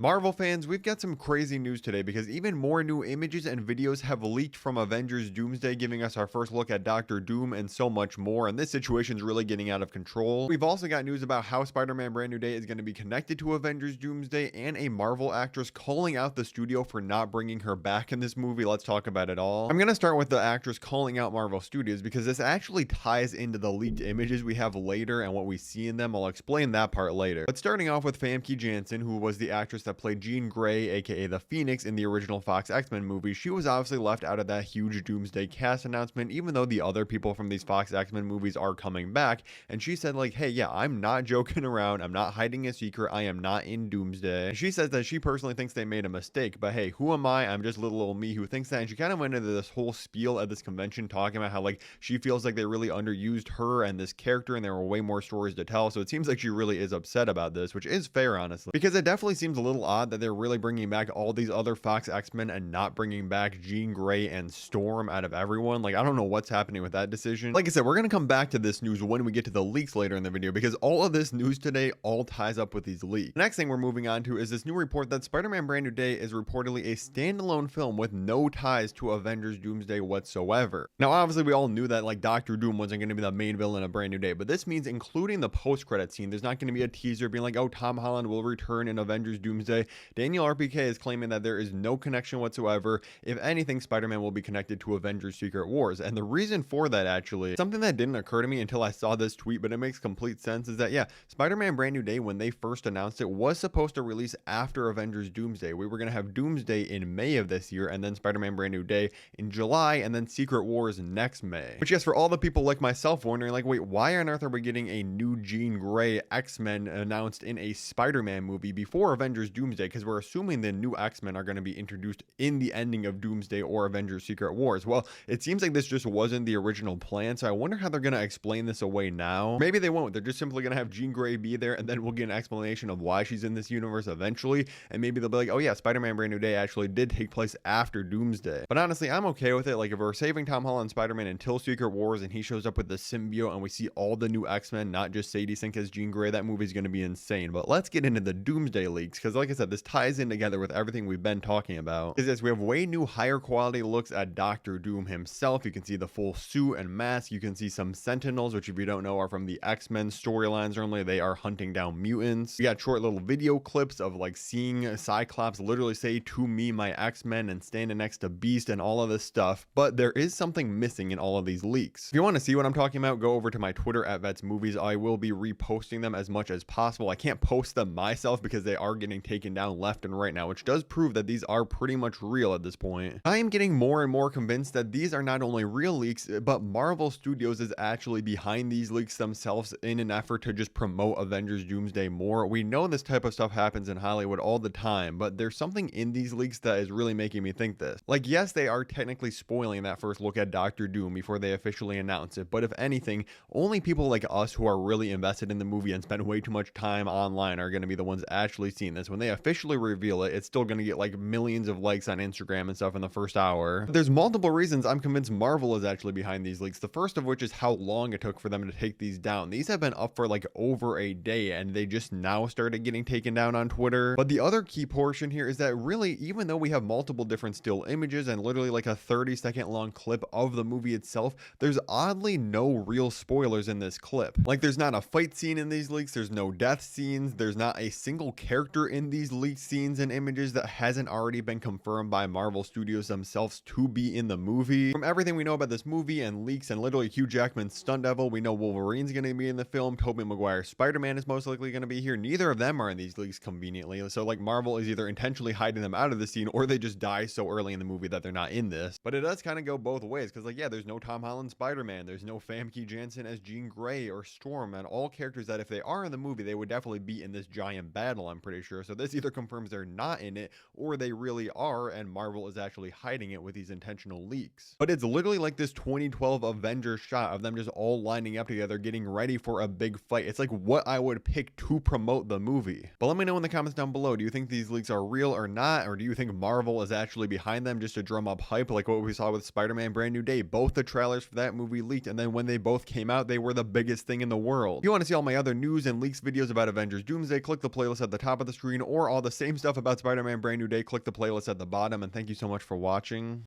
Marvel fans, we've got some crazy news today because even more new images and videos have leaked from Avengers Doomsday, giving us our first look at Doctor Doom and so much more, and this situation's really getting out of control. We've also got news about how Spider-Man Brand New Day is going to be connected to Avengers Doomsday, and a Marvel actress calling out the studio for not bringing her back in this movie. Let's talk about it all. I'm going to start with the actress calling out Marvel Studios because this actually ties into the leaked images we have later and what we see in them. I'll explain that part later. But starting off with Famke Janssen, who was the actress that played Jean Grey, aka the Phoenix, in the original Fox X-Men movie. She was obviously left out of that huge Doomsday cast announcement, even though the other people from these Fox X-Men movies are coming back. And she said, like, hey, yeah, I'm not joking around. I'm not hiding a secret. I am not in Doomsday. And she says that she personally thinks they made a mistake, but hey, who am I? I'm just little old me who thinks that. And she kind of went into this whole spiel at this convention talking about how, like, she feels like they really underused her and this character and there were way more stories to tell. So it seems like she really is upset about this, which is fair, honestly, because it definitely seems a little odd that they're really bringing back all these other Fox X-Men and not bringing back Jean Grey and Storm out of everyone. Like, I don't know what's happening with that decision. Like I said, we're going to come back to this news when we get to the leaks later in the video, because all of this news today all ties up with these leaks. The next thing we're moving on to is this new report that Spider-Man Brand New Day is reportedly a standalone film with no ties to Avengers Doomsday whatsoever. Now, obviously, we all knew that, like, Doctor Doom wasn't going to be the main villain of Brand New Day, but this means including the post-credit scene, there's not going to be a teaser being like, oh, Tom Holland will return in Avengers Doomsday. Daniel RPK is claiming that there is no connection whatsoever. If anything, Spider-Man will be connected to Avengers Secret Wars. And the reason for that, actually, something that didn't occur to me until I saw this tweet, but it makes complete sense, is that, yeah, Spider-Man Brand New Day, when they first announced it, was supposed to release after Avengers Doomsday. We were going to have Doomsday in May of this year, and then Spider-Man Brand New Day in July, and then Secret Wars next May. Which, yes, for all the people like myself wondering, like, wait, why on earth are we getting a new Jean Grey X-Men announced in a Spider-Man movie before Avengers Doomsday? Because we're assuming the new X-Men are going to be introduced in the ending of Doomsday or Avengers Secret Wars. Well, it seems like this just wasn't the original plan, so I wonder how they're going to explain this away now. Maybe they won't. They're just simply going to have Jean Grey be there, and then we'll get an explanation of why she's in this universe eventually, and maybe they'll be like, oh yeah, Spider-Man Brand New Day actually did take place after Doomsday. But honestly, I'm okay with it. Like, if we're saving Tom Holland Spider-Man until Secret Wars and he shows up with the symbiote and we see all the new X-Men, not just Sadie Sink as Jean Grey, that movie's going to be insane. But let's get into the Doomsday leaks, because like I said, this ties in together with everything we've been talking about. Is this, we have way new, higher quality looks at Doctor Doom himself. You can see the full suit and mask. You can see some Sentinels, which, if you don't know, are from the X-Men storylines. Normally they are hunting down mutants. We got short little video clips of, like, seeing Cyclops literally say, "To me, my X-Men," and standing next to Beast and all of this stuff. But there is something missing in all of these leaks. If you want to see what I'm talking about, go over to my Twitter at Vets Movies. I will be reposting them as much as possible. I can't post them myself because they are getting taken down left and right now, which does prove that these are pretty much real at this point. I am getting more and more convinced that these are not only real leaks, but Marvel Studios is actually behind these leaks themselves in an effort to just promote Avengers Doomsday more. We know this type of stuff happens in Hollywood all the time, but there's something in these leaks that is really making me think this. Like, yes, they are technically spoiling that first look at Doctor Doom before they officially announce it, but if anything, only people like us who are really invested in the movie and spend way too much time online are going to be the ones actually seeing this. When they officially reveal it, it's still going to get like millions of likes on Instagram and stuff in the first hour. But there's multiple reasons I'm convinced Marvel is actually behind these leaks. The first of which is how long it took for them to take these down. These have been up for like over a day, and they just now started getting taken down on Twitter. But the other key portion here is that really, even though we have multiple different still images and literally like a 30-second long clip of the movie itself, there's oddly no real spoilers in this clip. Like, there's not a fight scene in these leaks, there's no death scenes, there's not a single character in these leaked scenes and images that hasn't already been confirmed by Marvel Studios themselves to be in the movie. From everything we know about this movie and leaks and literally Hugh Jackman's stunt devil, we know Wolverine's going to be in the film, Tobey Maguire's Spider-Man is most likely going to be here. Neither of them are in these leaks conveniently, so like Marvel is either intentionally hiding them out of the scene or they just die so early in the movie that they're not in this. But it does kind of go both ways, because like, yeah, there's no Tom Holland Spider-Man, there's no Famke Janssen as Jean Grey or Storm, and all characters that if they are in the movie, they would definitely be in this giant battle, I'm pretty sure. So this either confirms they're not in it or they really are, and Marvel is actually hiding it with these intentional leaks. But it's literally like this 2012 Avengers shot of them just all lining up together, getting ready for a big fight. It's like what I would pick to promote the movie. But let me know in the comments down below, do you think these leaks are real or not? Or do you think Marvel is actually behind them just to drum up hype, like what we saw with Spider-Man Brand New Day? Both the trailers for that movie leaked, and then when they both came out, they were the biggest thing in the world. If you want to see all my other news and leaks videos about Avengers Doomsday, click the playlist at the top of the screen, or all the same stuff about Spider-Man Brand New Day, click the playlist at the bottom, and thank you so much for watching.